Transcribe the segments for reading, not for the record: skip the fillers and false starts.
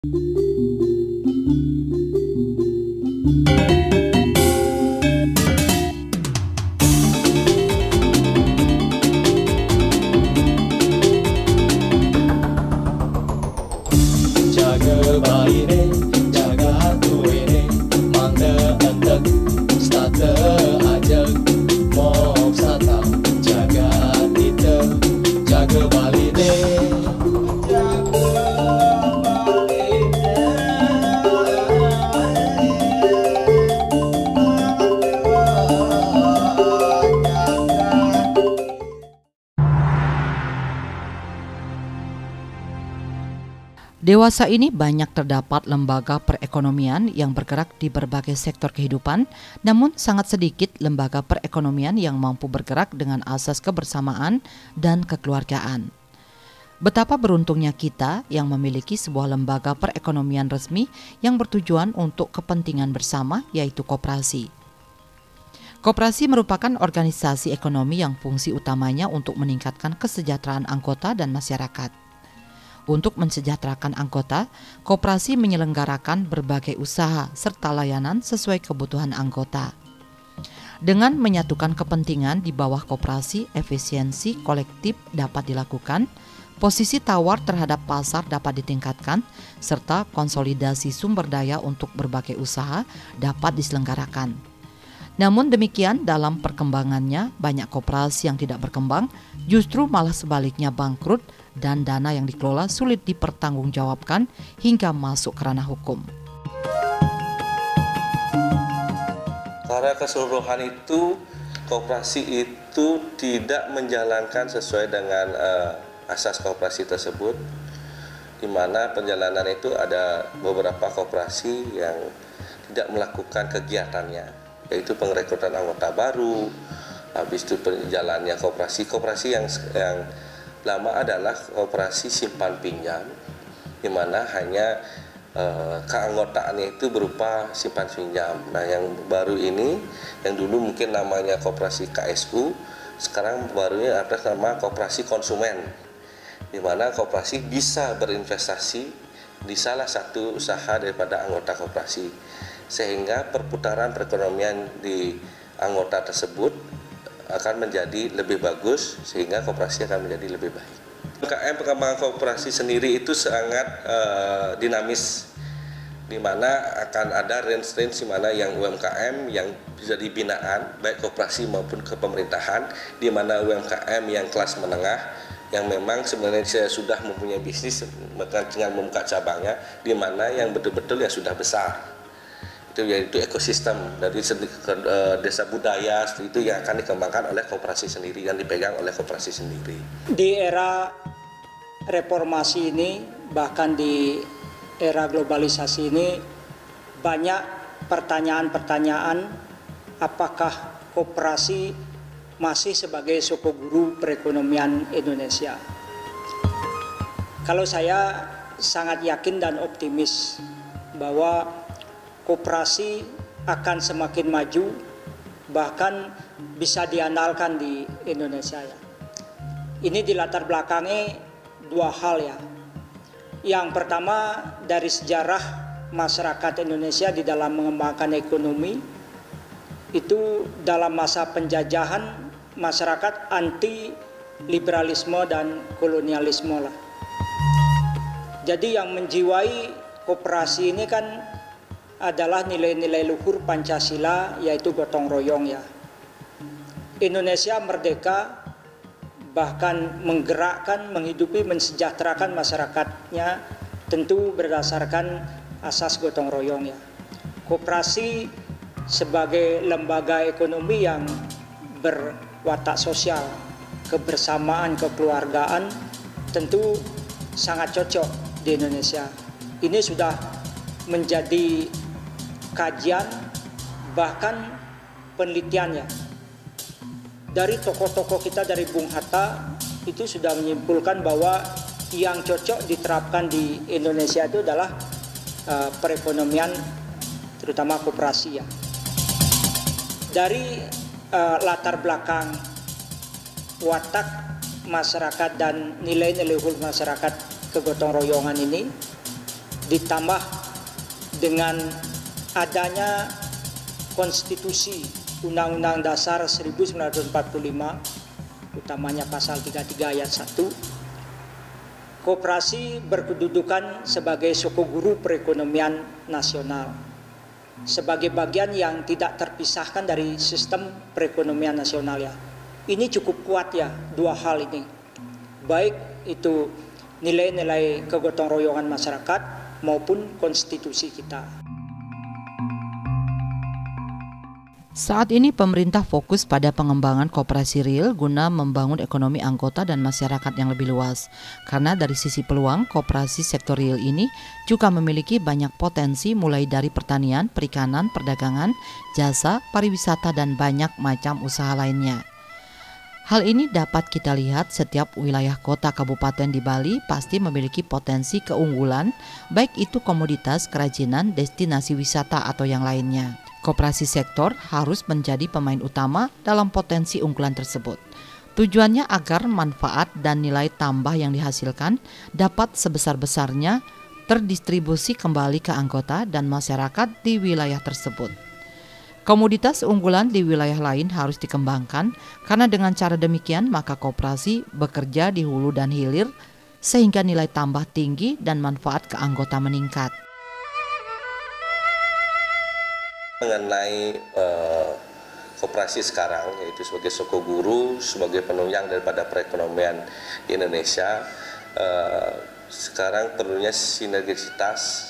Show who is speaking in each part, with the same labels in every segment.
Speaker 1: Jaga bayi jaga hatu mangga entek stata ajak mok sata jaga kita jaga bali
Speaker 2: Dewasa ini banyak terdapat lembaga perekonomian yang bergerak di berbagai sektor kehidupan, namun sangat sedikit lembaga perekonomian yang mampu bergerak dengan asas kebersamaan dan kekeluargaan. Betapa beruntungnya kita yang memiliki sebuah lembaga perekonomian resmi yang bertujuan untuk kepentingan bersama, yaitu koperasi. Koperasi merupakan organisasi ekonomi yang fungsi utamanya untuk meningkatkan kesejahteraan anggota dan masyarakat. Untuk mensejahterakan anggota, koperasi menyelenggarakan berbagai usaha serta layanan sesuai kebutuhan anggota. Dengan menyatukan kepentingan di bawah koperasi, efisiensi kolektif dapat dilakukan, posisi tawar terhadap pasar dapat ditingkatkan, serta konsolidasi sumber daya untuk berbagai usaha dapat diselenggarakan. Namun demikian, dalam perkembangannya, banyak koperasi yang tidak berkembang, justru malah sebaliknya bangkrut, dan dana yang dikelola sulit dipertanggungjawabkan hingga masuk ke ranah hukum.
Speaker 3: Secara keseluruhan itu, koperasi itu tidak menjalankan sesuai dengan asas koperasi tersebut, di mana penjalanan itu ada beberapa koperasi yang tidak melakukan kegiatannya, yaitu pengrekrutan anggota baru, habis itu penjalannya koperasi yang lama adalah koperasi simpan pinjam, di mana hanya keanggotaannya itu berupa simpan pinjam. Nah, yang baru ini, yang dulu mungkin namanya koperasi KSU, sekarang barunya atas nama koperasi konsumen, di mana koperasi bisa berinvestasi di salah satu usaha daripada anggota koperasi, sehingga perputaran perekonomian di anggota tersebut akan menjadi lebih bagus, sehingga koperasi akan menjadi lebih baik. UMKM, perkembangan koperasi sendiri itu sangat dinamis, di mana akan ada range di mana yang UMKM yang bisa dibinaan baik koperasi maupun kepemerintahan, di mana UMKM yang kelas menengah yang memang sebenarnya sudah mempunyai bisnis tinggal membuka cabangnya, di mana yang betul-betul yang sudah besar. Itu yaitu ekosistem dari desa budaya itu yang akan dikembangkan oleh koperasi sendiri, yang dipegang oleh koperasi sendiri.
Speaker 4: Di era reformasi ini, bahkan di era globalisasi ini, banyak pertanyaan-pertanyaan apakah koperasi masih sebagai suku guru perekonomian Indonesia. Kalau saya sangat yakin dan optimis bahwa koperasi akan semakin maju, bahkan bisa diandalkan di Indonesia ya. Ini dilatar belakangi dua hal ya. Yang pertama, dari sejarah masyarakat Indonesia di dalam mengembangkan ekonomi, itu dalam masa penjajahan masyarakat anti liberalisme dan kolonialisme lah. Jadi yang menjiwai koperasi ini kan adalah nilai-nilai luhur Pancasila, yaitu gotong royong ya. Indonesia merdeka, bahkan menggerakkan, menghidupi, mensejahterakan masyarakatnya tentu berdasarkan asas gotong royong ya. Koperasi sebagai lembaga ekonomi yang berwatak sosial, kebersamaan, kekeluargaan tentu sangat cocok di Indonesia. Ini sudah menjadi kajian, bahkan penelitiannya. Dari tokoh-tokoh kita, dari Bung Hatta, itu sudah menyimpulkan bahwa yang cocok diterapkan di Indonesia itu adalah perekonomian, terutama koperasi ya. Dari latar belakang watak masyarakat dan nilai-nilai luhur masyarakat kegotong royongan ini, ditambah dengan adanya konstitusi Undang-Undang Dasar 1945, utamanya pasal 33 ayat 1, koperasi berkedudukan sebagai sokoguru perekonomian nasional, sebagai bagian yang tidak terpisahkan dari sistem perekonomian nasional ya. Ini cukup kuat ya, dua hal ini. Baik itu nilai-nilai kegotong royongan masyarakat maupun konstitusi kita.
Speaker 2: Saat ini pemerintah fokus pada pengembangan koperasi real guna membangun ekonomi anggota dan masyarakat yang lebih luas. Karena dari sisi peluang, koperasi sektor real ini juga memiliki banyak potensi mulai dari pertanian, perikanan, perdagangan, jasa, pariwisata, dan banyak macam usaha lainnya. Hal ini dapat kita lihat setiap wilayah kota kabupaten di Bali pasti memiliki potensi keunggulan, baik itu komoditas, kerajinan, destinasi wisata, atau yang lainnya. Koperasi sektor harus menjadi pemain utama dalam potensi unggulan tersebut. Tujuannya agar manfaat dan nilai tambah yang dihasilkan dapat sebesar-besarnya terdistribusi kembali ke anggota dan masyarakat di wilayah tersebut. Komoditas unggulan di wilayah lain harus dikembangkan karena dengan cara demikian maka koperasi bekerja di hulu dan hilir sehingga nilai tambah tinggi dan manfaat ke anggota meningkat.
Speaker 3: Mengenai koperasi sekarang, yaitu sebagai sokoguru, sebagai penunjang daripada perekonomian Indonesia, sekarang perlunya sinergisitas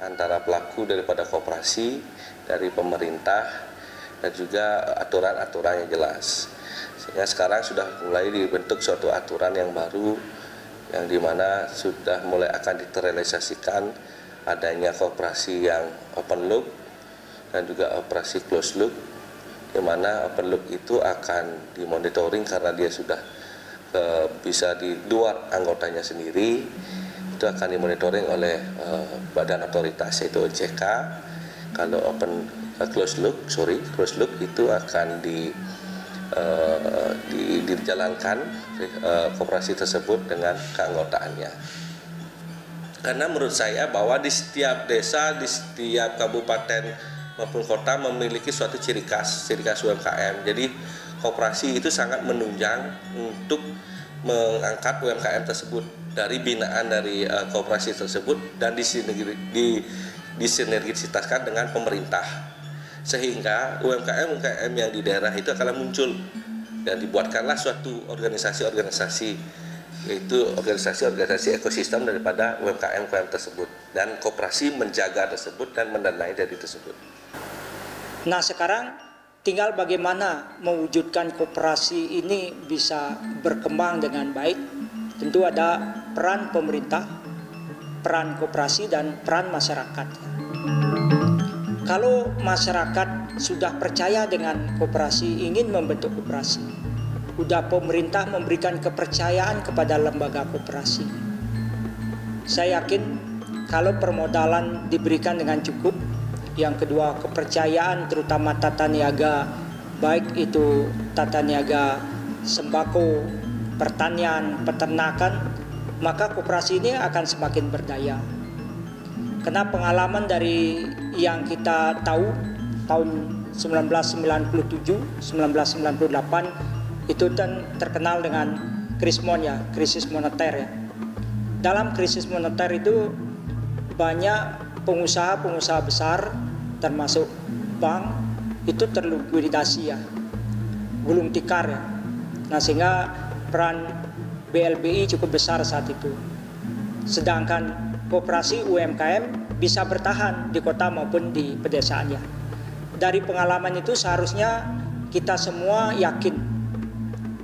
Speaker 3: antara pelaku daripada koperasi, dari pemerintah, dan juga aturan-aturan yang jelas. Sehingga sekarang sudah mulai dibentuk suatu aturan yang baru, yang dimana sudah mulai akan diterrealisasikan adanya koperasi yang open loop dan juga operasi closed loop, di mana open loop itu akan dimonitoring karena dia sudah bisa di luar anggotanya sendiri, itu akan dimonitoring oleh badan otoritas yaitu OJK. Kalau closed loop itu akan dijalankan koperasi tersebut dengan keanggotaannya. Karena menurut saya bahwa di setiap desa, di setiap kabupaten maupun kota memiliki suatu ciri khas UMKM. Jadi koperasi itu sangat menunjang untuk mengangkat UMKM tersebut dari binaan dari koperasi tersebut dan disinergisitaskan dengan pemerintah, sehingga UMKM yang di daerah itu akan muncul dan dibuatkanlah suatu organisasi-organisasi, yaitu organisasi ekosistem daripada UMKM tersebut, dan koperasi menjaga tersebut dan mendanai dari tersebut.
Speaker 4: Nah sekarang tinggal bagaimana mewujudkan koperasi ini bisa berkembang dengan baik. Tentu ada peran pemerintah, peran koperasi, dan peran masyarakat. Kalau masyarakat sudah percaya dengan koperasi, ingin membentuk koperasi, sudah pemerintah memberikan kepercayaan kepada lembaga koperasi, saya yakin kalau permodalan diberikan dengan cukup, yang kedua kepercayaan terutama tata niaga, baik itu tata niaga sembako, pertanian, peternakan, maka koperasi ini akan semakin berdaya. Karena pengalaman dari yang kita tahu tahun 1997, 1998 itu terkenal dengan krisis moneter ya. Dalam krisis moneter itu banyak pengusaha-pengusaha besar termasuk bank itu terlikuidasi ya, gulung tikar ya. Nah sehingga peran BLBI cukup besar saat itu. Sedangkan koperasi UMKM bisa bertahan di kota maupun di pedesaannya. Dari pengalaman itu seharusnya kita semua yakin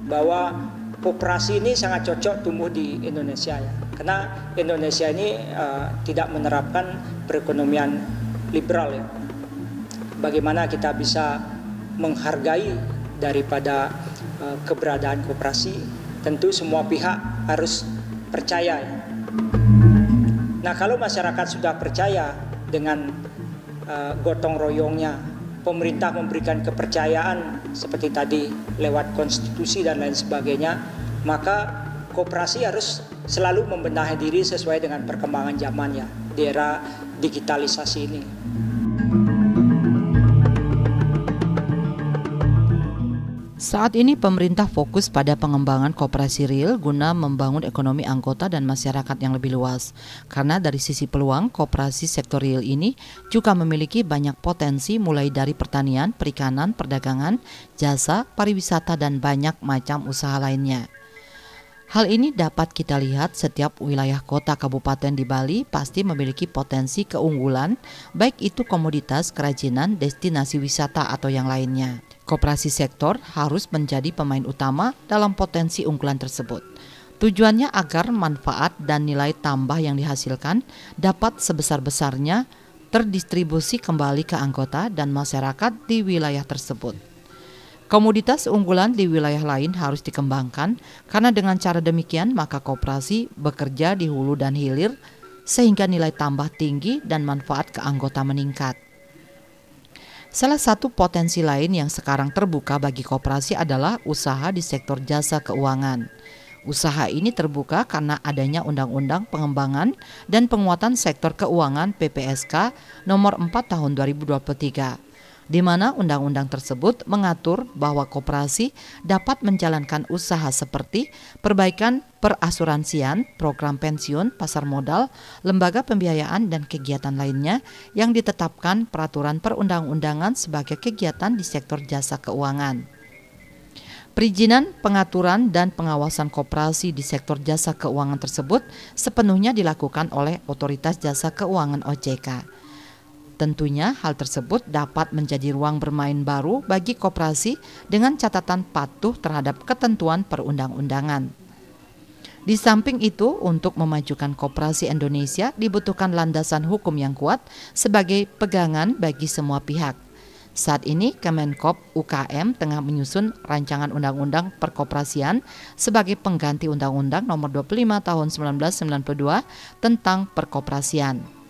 Speaker 4: bahwa koperasi ini sangat cocok tumbuh di Indonesia ya. Karena Indonesia ini tidak menerapkan perekonomian liberal ya. Bagaimana kita bisa menghargai daripada keberadaan koperasi, tentu semua pihak harus percaya ya. Nah kalau masyarakat sudah percaya dengan gotong royongnya, pemerintah memberikan kepercayaan seperti tadi lewat konstitusi dan lain sebagainya, maka koperasi harus selalu membenahi diri sesuai dengan perkembangan zaman ya di era digitalisasi ini.
Speaker 2: Saat ini pemerintah fokus pada pengembangan koperasi real guna membangun ekonomi anggota dan masyarakat yang lebih luas. Karena dari sisi peluang, koperasi sektor real ini juga memiliki banyak potensi mulai dari pertanian, perikanan, perdagangan, jasa, pariwisata, dan banyak macam usaha lainnya. Hal ini dapat kita lihat setiap wilayah kota kabupaten di Bali pasti memiliki potensi keunggulan, baik itu komoditas, kerajinan, destinasi wisata, atau yang lainnya. Koperasi sektor harus menjadi pemain utama dalam potensi unggulan tersebut. Tujuannya agar manfaat dan nilai tambah yang dihasilkan dapat sebesar-besarnya terdistribusi kembali ke anggota dan masyarakat di wilayah tersebut. Komoditas unggulan di wilayah lain harus dikembangkan karena dengan cara demikian maka koperasi bekerja di hulu dan hilir sehingga nilai tambah tinggi dan manfaat ke anggota meningkat. Salah satu potensi lain yang sekarang terbuka bagi koperasi adalah usaha di sektor jasa keuangan. Usaha ini terbuka karena adanya Undang-Undang Pengembangan dan Penguatan Sektor Keuangan PPSK nomor 4 tahun 2023. Di mana undang-undang tersebut mengatur bahwa koperasi dapat menjalankan usaha seperti perbaikan perasuransian, program pensiun, pasar modal, lembaga pembiayaan, dan kegiatan lainnya yang ditetapkan peraturan perundang-undangan sebagai kegiatan di sektor jasa keuangan. Perizinan, pengaturan, dan pengawasan koperasi di sektor jasa keuangan tersebut sepenuhnya dilakukan oleh Otoritas Jasa Keuangan OJK. Tentunya hal tersebut dapat menjadi ruang bermain baru bagi koperasi dengan catatan patuh terhadap ketentuan perundang-undangan. Di samping itu, untuk memajukan koperasi Indonesia dibutuhkan landasan hukum yang kuat sebagai pegangan bagi semua pihak. Saat ini Kemenkop UKM tengah menyusun rancangan undang-undang perkoperasian sebagai pengganti Undang-Undang Nomor 25 Tahun 1992 tentang perkoperasian.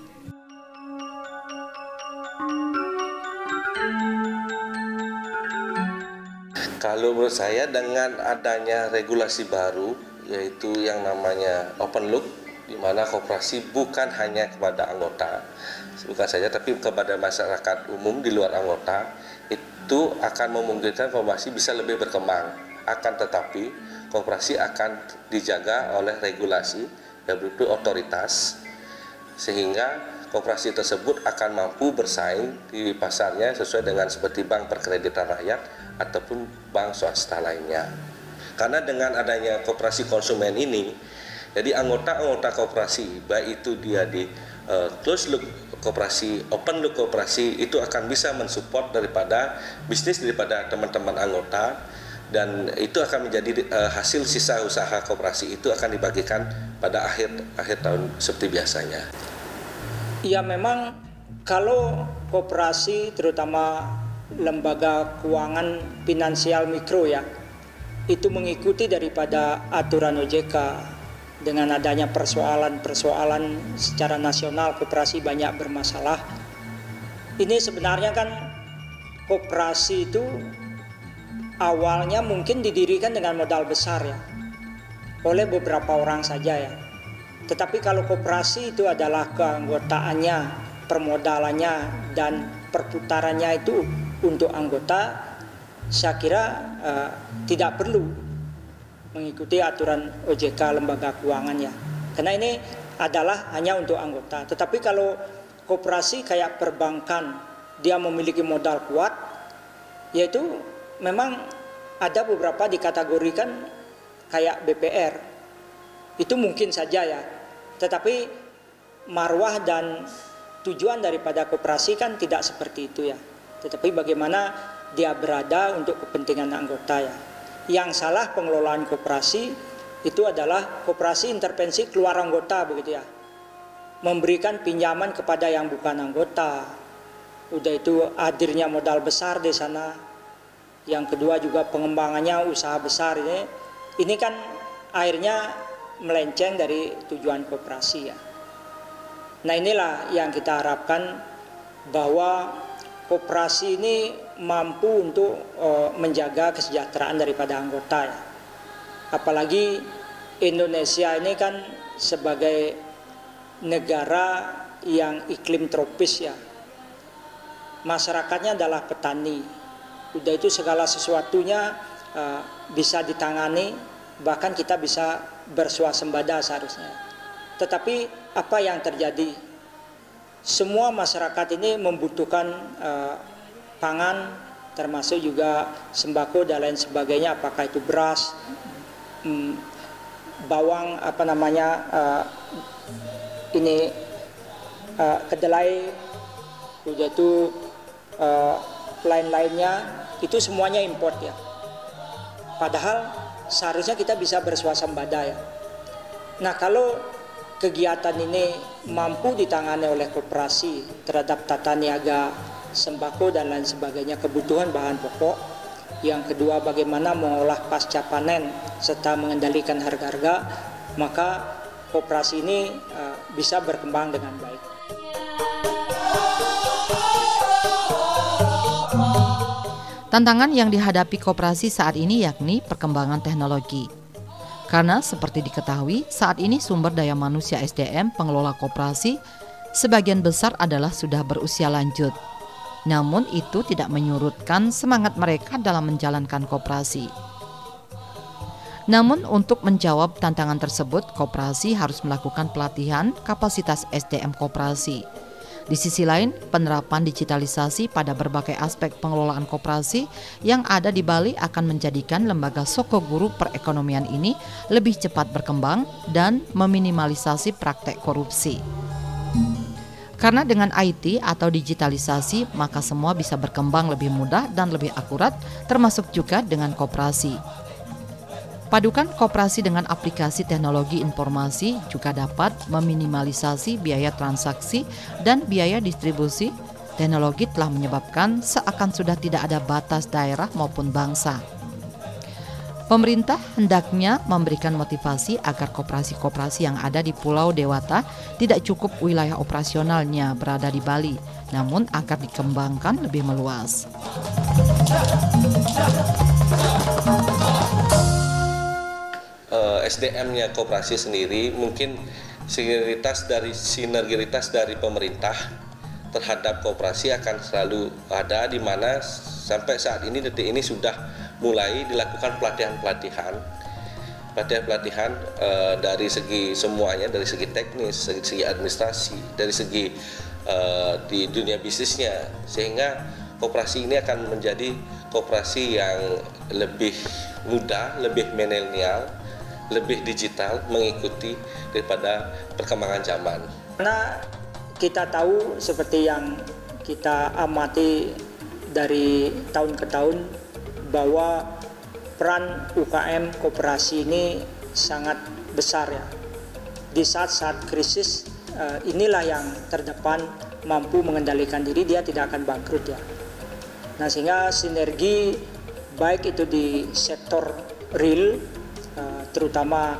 Speaker 3: Kalau menurut saya dengan adanya regulasi baru yaitu yang namanya open loop, di mana koperasi bukan hanya kepada anggota, bukan saja tapi kepada masyarakat umum di luar anggota, itu akan memungkinkan koperasi bisa lebih berkembang. Akan tetapi koperasi akan dijaga oleh regulasi yaitu otoritas, sehingga koperasi tersebut akan mampu bersaing di pasarnya sesuai dengan seperti bank perkreditan rakyat ataupun bank swasta lainnya. Karena dengan adanya koperasi konsumen ini, jadi anggota-anggota koperasi, baik itu dia di closed loop koperasi, open loop koperasi, itu akan bisa mensupport daripada bisnis daripada teman-teman anggota, dan itu akan menjadi hasil sisa usaha koperasi itu akan dibagikan pada akhir tahun seperti biasanya.
Speaker 4: Ya memang kalau koperasi terutama lembaga keuangan finansial mikro ya itu mengikuti daripada aturan OJK. Dengan adanya persoalan-persoalan secara nasional koperasi banyak bermasalah. Ini sebenarnya kan koperasi itu awalnya mungkin didirikan dengan modal besar ya oleh beberapa orang saja ya. Tetapi kalau koperasi itu adalah keanggotaannya, permodalannya, dan perputarannya itu untuk anggota, saya kira tidak perlu mengikuti aturan OJK lembaga keuangan ya. Karena ini adalah hanya untuk anggota. Tetapi kalau koperasi kayak perbankan, dia memiliki modal kuat, yaitu memang ada beberapa dikategorikan kayak BPR. Itu mungkin saja ya. Tetapi marwah dan tujuan daripada koperasi kan tidak seperti itu ya. Tetapi bagaimana dia berada untuk kepentingan anggota ya. Yang salah pengelolaan koperasi itu adalah koperasi intervensi keluar anggota begitu ya. Memberikan pinjaman kepada yang bukan anggota. Udah itu hadirnya modal besar di sana. Yang kedua juga pengembangannya usaha besar ini. Ini kan akhirnya melenceng dari tujuan koperasi ya. Nah inilah yang kita harapkan bahwa koperasi ini mampu untuk menjaga kesejahteraan daripada anggota ya. Apalagi Indonesia ini kan sebagai negara yang iklim tropis ya, masyarakatnya adalah petani. Udah itu segala sesuatunya bisa ditangani, bahkan kita bisa bersuasembada seharusnya. Tetapi apa yang terjadi? Semua masyarakat ini membutuhkan pangan, termasuk juga sembako dan lain sebagainya, apakah itu beras, bawang, kedelai, udah itu lain-lainnya, itu semuanya import ya. Padahal seharusnya kita bisa bersuasembada ya. Nah, kalau kegiatan ini mampu ditangani oleh koperasi terhadap tata niaga, sembako dan lain sebagainya, kebutuhan bahan pokok. Yang kedua, bagaimana mengolah pasca panen serta mengendalikan harga-harga, maka koperasi ini bisa berkembang dengan baik.
Speaker 2: Tantangan yang dihadapi koperasi saat ini yakni perkembangan teknologi. Karena seperti diketahui, saat ini sumber daya manusia SDM pengelola koperasi sebagian besar adalah sudah berusia lanjut. Namun itu tidak menyurutkan semangat mereka dalam menjalankan koperasi. Namun untuk menjawab tantangan tersebut, koperasi harus melakukan pelatihan kapasitas SDM koperasi. Di sisi lain, penerapan digitalisasi pada berbagai aspek pengelolaan koperasi yang ada di Bali akan menjadikan lembaga Sokoguru perekonomian ini lebih cepat berkembang dan meminimalisasi praktek korupsi. Karena dengan IT atau digitalisasi, maka semua bisa berkembang lebih mudah dan lebih akurat, termasuk juga dengan koperasi. Padukan koperasi dengan aplikasi teknologi informasi juga dapat meminimalisasi biaya transaksi dan biaya distribusi. Teknologi telah menyebabkan seakan sudah tidak ada batas daerah maupun bangsa. Pemerintah hendaknya memberikan motivasi agar koperasi-koperasi yang ada di Pulau Dewata tidak cukup wilayah operasionalnya berada di Bali, namun agar dikembangkan lebih meluas.
Speaker 3: SDM-nya koperasi sendiri mungkin sinergitas dari pemerintah terhadap koperasi akan selalu ada, di mana sampai saat ini detik ini sudah mulai dilakukan pelatihan dari segi semuanya, dari segi teknis, dari segi administrasi, dari segi di dunia bisnisnya, sehingga koperasi ini akan menjadi koperasi yang lebih muda, lebih milenial, lebih digital, mengikuti daripada perkembangan zaman.
Speaker 4: Karena kita tahu seperti yang kita amati dari tahun ke tahun bahwa peran UKM koperasi ini sangat besar ya. Di saat-saat krisis inilah yang terdepan mampu mengendalikan diri, dia tidak akan bangkrut ya. Nah, sehingga sinergi baik itu di sektor real, terutama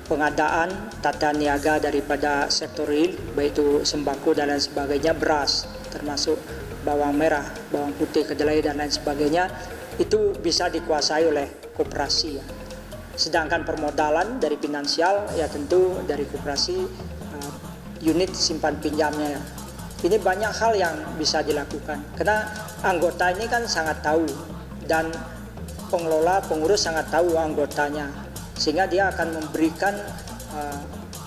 Speaker 4: pengadaan tata niaga daripada sektor real, baik itu sembako dan lain sebagainya, beras, termasuk bawang merah, bawang putih, kedelai dan lain sebagainya, itu bisa dikuasai oleh koperasi ya. Sedangkan permodalan dari finansial ya tentu dari koperasi, unit simpan pinjamnya ya. Ini banyak hal yang bisa dilakukan karena anggota ini kan sangat tahu dan pengurus sangat tahu anggotanya, sehingga dia akan memberikan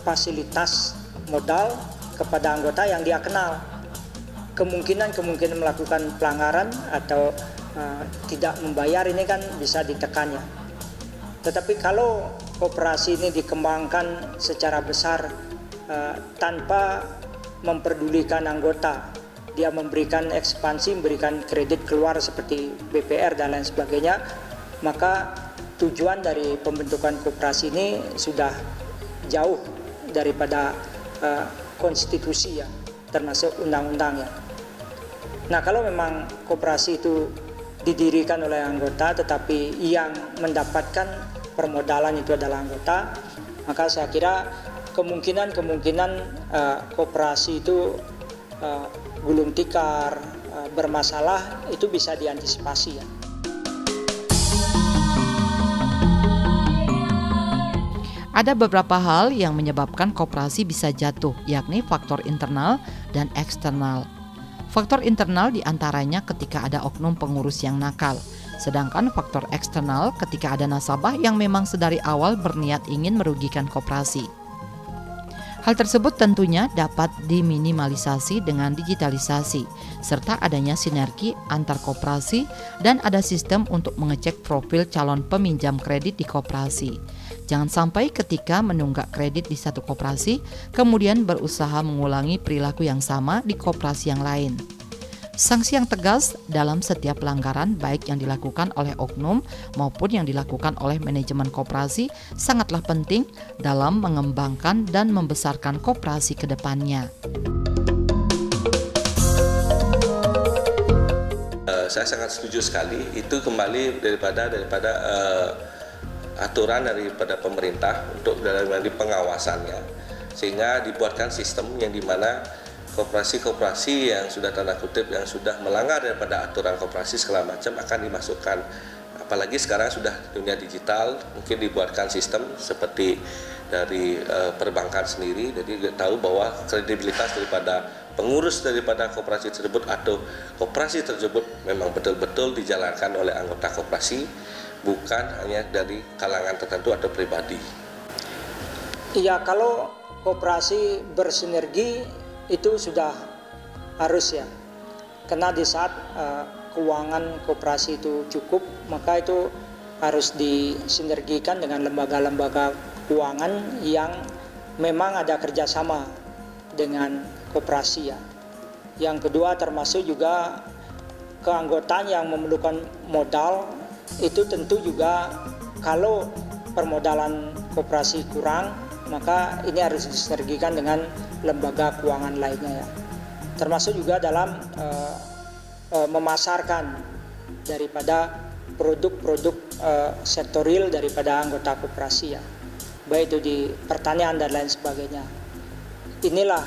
Speaker 4: fasilitas modal kepada anggota yang dia kenal. Kemungkinan melakukan pelanggaran atau tidak membayar ini kan bisa ditekan ya. Tetapi kalau koperasi ini dikembangkan secara besar tanpa memperdulikan anggota, dia memberikan ekspansi, memberikan kredit keluar seperti BPR dan lain sebagainya, maka tujuan dari pembentukan koperasi ini sudah jauh daripada konstitusi ya, termasuk undang-undang ya. Nah, kalau memang koperasi itu didirikan oleh anggota tetapi yang mendapatkan permodalan itu adalah anggota, maka saya kira kemungkinan koperasi itu gulung tikar, bermasalah itu bisa diantisipasi ya.
Speaker 2: Ada beberapa hal yang menyebabkan koperasi bisa jatuh, yakni faktor internal dan eksternal. Faktor internal diantaranya ketika ada oknum pengurus yang nakal, sedangkan faktor eksternal ketika ada nasabah yang memang sedari awal berniat ingin merugikan koperasi. Hal tersebut tentunya dapat diminimalisasi dengan digitalisasi, serta adanya sinergi antar koperasi dan ada sistem untuk mengecek profil calon peminjam kredit di koperasi. Jangan sampai ketika menunggak kredit di satu koperasi, kemudian berusaha mengulangi perilaku yang sama di koperasi yang lain. Sanksi yang tegas dalam setiap pelanggaran baik yang dilakukan oleh oknum maupun yang dilakukan oleh manajemen koperasi sangatlah penting dalam mengembangkan dan membesarkan koperasi ke depannya.
Speaker 3: Saya sangat setuju sekali, itu kembali daripada aturan daripada pemerintah untuk dalam pengawasannya, sehingga dibuatkan sistem yang dimana koperasi-koperasi yang sudah tanda kutip yang sudah melanggar daripada aturan koperasi segala macam akan dimasukkan. Apalagi sekarang sudah dunia digital, mungkin dibuatkan sistem seperti dari perbankan sendiri, jadi tahu bahwa kredibilitas daripada pengurus daripada koperasi tersebut atau koperasi tersebut memang betul-betul dijalankan oleh anggota koperasi, bukan hanya dari kalangan tertentu atau pribadi.
Speaker 4: Iya, kalau koperasi bersinergi itu sudah harus ya, karena di saat keuangan koperasi itu cukup, maka itu harus disinergikan dengan lembaga-lembaga keuangan yang memang ada kerjasama dengan koperasi ya. Yang kedua termasuk juga keanggotaan yang memerlukan modal, itu tentu juga kalau permodalan koperasi kurang, maka ini harus disinergikan dengan lembaga keuangan lainnya ya. Termasuk juga dalam memasarkan daripada produk-produk sektor real daripada anggota koperasi ya, baik itu di pertanian dan lain sebagainya. Inilah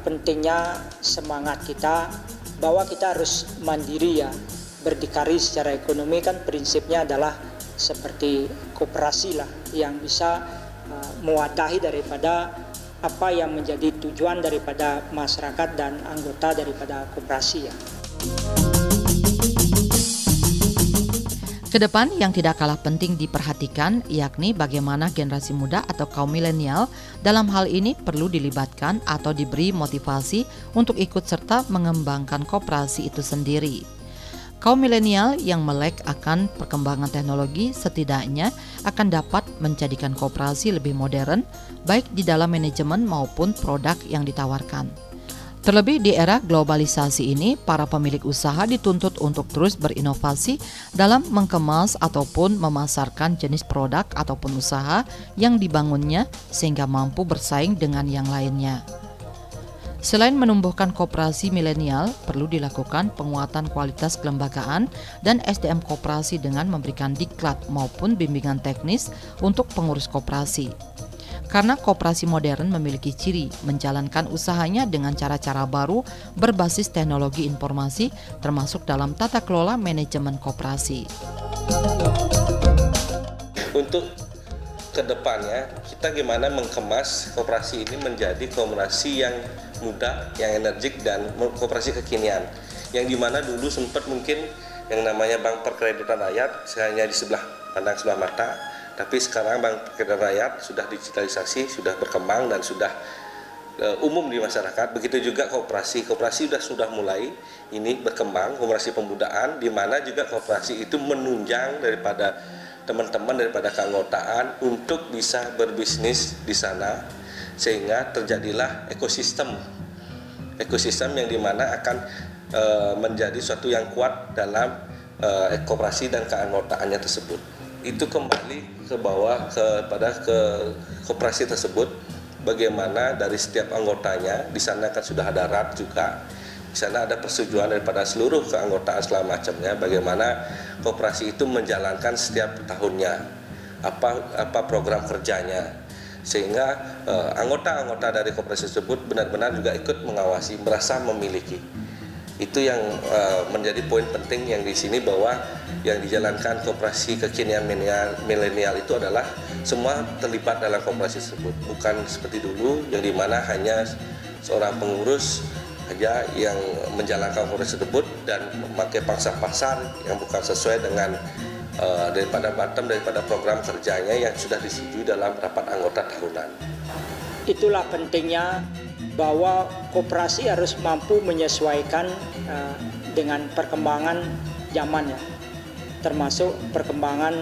Speaker 4: pentingnya semangat kita bahwa kita harus mandiri ya, berdikari secara ekonomi. Kan prinsipnya adalah seperti koperasi lah yang bisa mewadahi daripada apa yang menjadi tujuan daripada masyarakat dan anggota daripada koperasi ya.
Speaker 2: Kedepan yang tidak kalah penting diperhatikan yakni bagaimana generasi muda atau kaum milenial dalam hal ini perlu dilibatkan atau diberi motivasi untuk ikut serta mengembangkan koperasi itu sendiri. Kaum milenial yang melek akan perkembangan teknologi setidaknya akan dapat menjadikan koperasi lebih modern baik di dalam manajemen maupun produk yang ditawarkan. Terlebih di era globalisasi ini, para pemilik usaha dituntut untuk terus berinovasi dalam mengemas ataupun memasarkan jenis produk ataupun usaha yang dibangunnya sehingga mampu bersaing dengan yang lainnya. Selain menumbuhkan koperasi milenial, perlu dilakukan penguatan kualitas kelembagaan dan SDM koperasi dengan memberikan diklat maupun bimbingan teknis untuk pengurus koperasi. Karena koperasi modern memiliki ciri menjalankan usahanya dengan cara-cara baru berbasis teknologi informasi termasuk dalam tata kelola manajemen koperasi.
Speaker 3: Untuk kedepannya kita gimana mengemas koperasi ini menjadi koperasi yang muda, yang energik dan koperasi kekinian. Yang dimana dulu sempat mungkin yang namanya Bank Perkreditan Rakyat hanya di sebelah pandang sebelah mata. Tapi sekarang Bank Perkreditan Rakyat sudah digitalisasi, sudah berkembang dan sudah umum di masyarakat. Begitu juga koperasi sudah mulai ini berkembang, koperasi pemudaan, di mana juga koperasi itu menunjang daripada teman-teman daripada keanggotaan untuk bisa berbisnis di sana, sehingga terjadilah ekosistem yang dimana akan menjadi suatu yang kuat dalam koperasi dan keanggotaannya tersebut. Itu kembali ke bawah kepada koperasi tersebut, bagaimana dari setiap anggotanya di sana kan sudah ada RAT juga, di sana ada persetujuan daripada seluruh keanggotaan segala macamnya, bagaimana koperasi itu menjalankan setiap tahunnya apa program kerjanya, sehingga anggota-anggota dari koperasi tersebut benar-benar juga ikut mengawasi, merasa memiliki. Itu yang menjadi poin penting yang di sini, bahwa yang dijalankan koperasi kekinian milenial itu adalah semua terlibat dalam koperasi tersebut. Bukan seperti dulu yang dimana hanya seorang pengurus saja yang menjalankan koperasi tersebut dan memakai pangsa pasar yang bukan sesuai dengan daripada program kerjanya yang sudah disetujui dalam rapat anggota tahunan.
Speaker 4: Itulah pentingnya bahwa koperasi harus mampu menyesuaikan dengan perkembangan zaman ya, termasuk perkembangan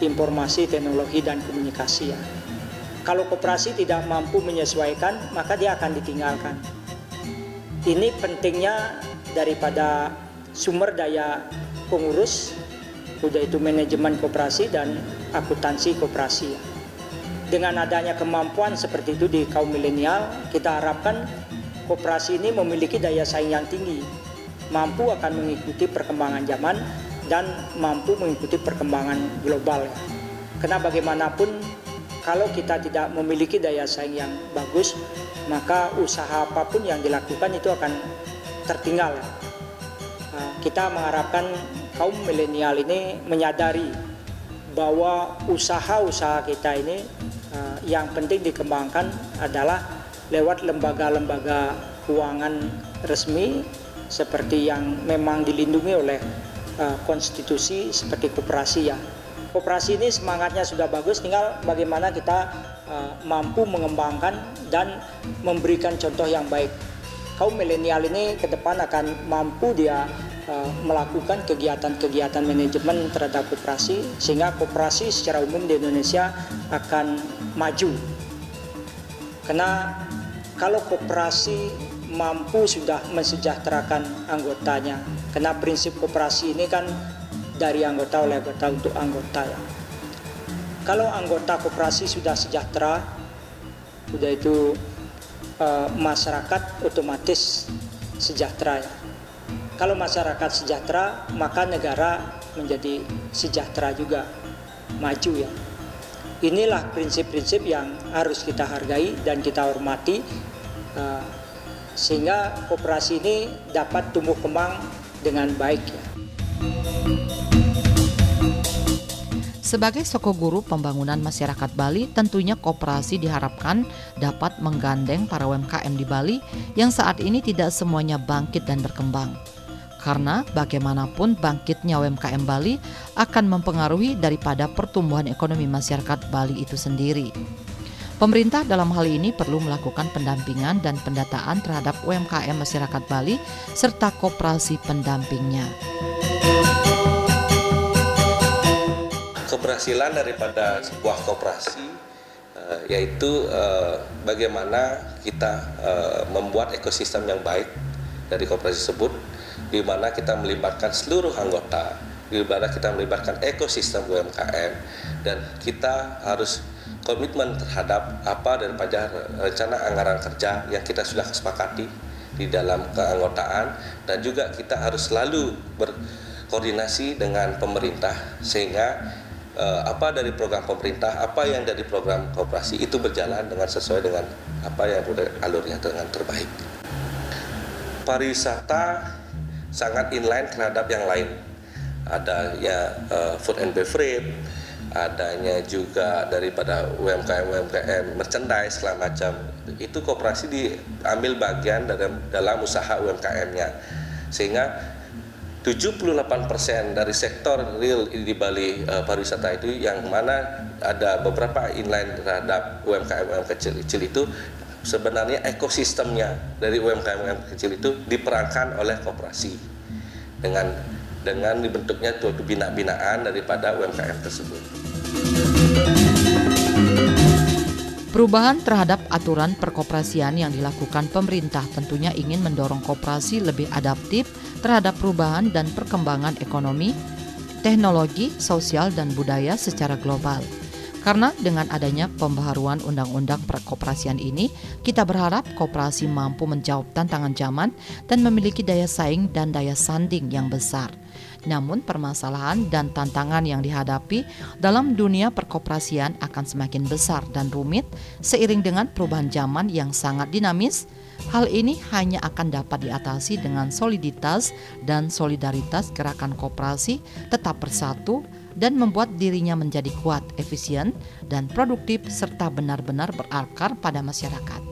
Speaker 4: informasi, teknologi, dan komunikasi ya. Kalau koperasi tidak mampu menyesuaikan, maka dia akan ditinggalkan. Ini pentingnya daripada sumber daya pengurus, udah itu manajemen koperasi dan akuntansi koperasi ya. Dengan adanya kemampuan seperti itu di kaum milenial, kita harapkan koperasi ini memiliki daya saing yang tinggi, mampu akan mengikuti perkembangan zaman dan mampu mengikuti perkembangan global ya. Karena bagaimanapun kalau kita tidak memiliki daya saing yang bagus, maka usaha apapun yang dilakukan itu akan tertinggal ya. Kita mengharapkan kaum milenial ini menyadari bahwa usaha-usaha kita ini yang penting dikembangkan adalah lewat lembaga-lembaga keuangan resmi seperti yang memang dilindungi oleh konstitusi seperti koperasi ya. Koperasi ini semangatnya sudah bagus, tinggal bagaimana kita mampu mengembangkan dan memberikan contoh yang baik. Kaum milenial ini ke depan akan mampu dia melakukan kegiatan-kegiatan manajemen terhadap koperasi, sehingga koperasi secara umum di Indonesia akan maju. Karena kalau koperasi mampu sudah mensejahterakan anggotanya, karena prinsip koperasi ini kan dari anggota oleh anggota untuk anggota ya. Kalau anggota koperasi sudah sejahtera, sudah itu masyarakat otomatis sejahtera ya. Kalau masyarakat sejahtera, maka negara menjadi sejahtera juga, maju ya. Inilah prinsip-prinsip yang harus kita hargai dan kita hormati, sehingga koperasi ini dapat tumbuh kembang dengan baik ya.
Speaker 2: Sebagai sokoguru pembangunan masyarakat Bali, tentunya koperasi diharapkan dapat menggandeng para UMKM di Bali yang saat ini tidak semuanya bangkit dan berkembang. Karena bagaimanapun bangkitnya UMKM Bali akan mempengaruhi daripada pertumbuhan ekonomi masyarakat Bali itu sendiri. Pemerintah dalam hal ini perlu melakukan pendampingan dan pendataan terhadap UMKM masyarakat Bali serta koperasi pendampingnya.
Speaker 3: Keberhasilan daripada sebuah koperasi yaitu bagaimana kita membuat ekosistem yang baik dari koperasi tersebut, di mana kita melibatkan seluruh anggota, di mana kita melibatkan ekosistem UMKM, dan kita harus komitmen terhadap apa daripada rencana anggaran kerja yang kita sudah kesepakati di dalam keanggotaan, dan juga kita harus selalu berkoordinasi dengan pemerintah sehingga apa dari program pemerintah, apa yang dari program koperasi itu berjalan dengan sesuai dengan apa yang alurnya dengan terbaik. Pariwisata sangat inline terhadap yang lain. Adanya food and beverage, adanya juga daripada UMKM merchandise segala macam. Itu koperasi diambil bagian dalam usaha UMKM-nya. Sehingga 78% dari sektor real di Bali pariwisata itu, yang mana ada beberapa inline terhadap UMKM kecil itu, sebenarnya ekosistemnya dari UMKM kecil itu diperankan oleh koperasi dengan dibentuknya suatu bina-binaan daripada UMKM tersebut.
Speaker 2: Perubahan terhadap aturan perkoperasian yang dilakukan pemerintah tentunya ingin mendorong koperasi lebih adaptif terhadap perubahan dan perkembangan ekonomi, teknologi, sosial, dan budaya secara global. Karena dengan adanya pembaharuan undang-undang perkoperasian ini, kita berharap koperasi mampu menjawab tantangan zaman dan memiliki daya saing dan daya sanding yang besar. Namun permasalahan dan tantangan yang dihadapi dalam dunia perkoperasian akan semakin besar dan rumit seiring dengan perubahan zaman yang sangat dinamis, Hal ini hanya akan dapat diatasi dengan soliditas dan solidaritas gerakan koperasi tetap bersatu dan membuat dirinya menjadi kuat, efisien, dan produktif serta benar-benar berakar pada masyarakat.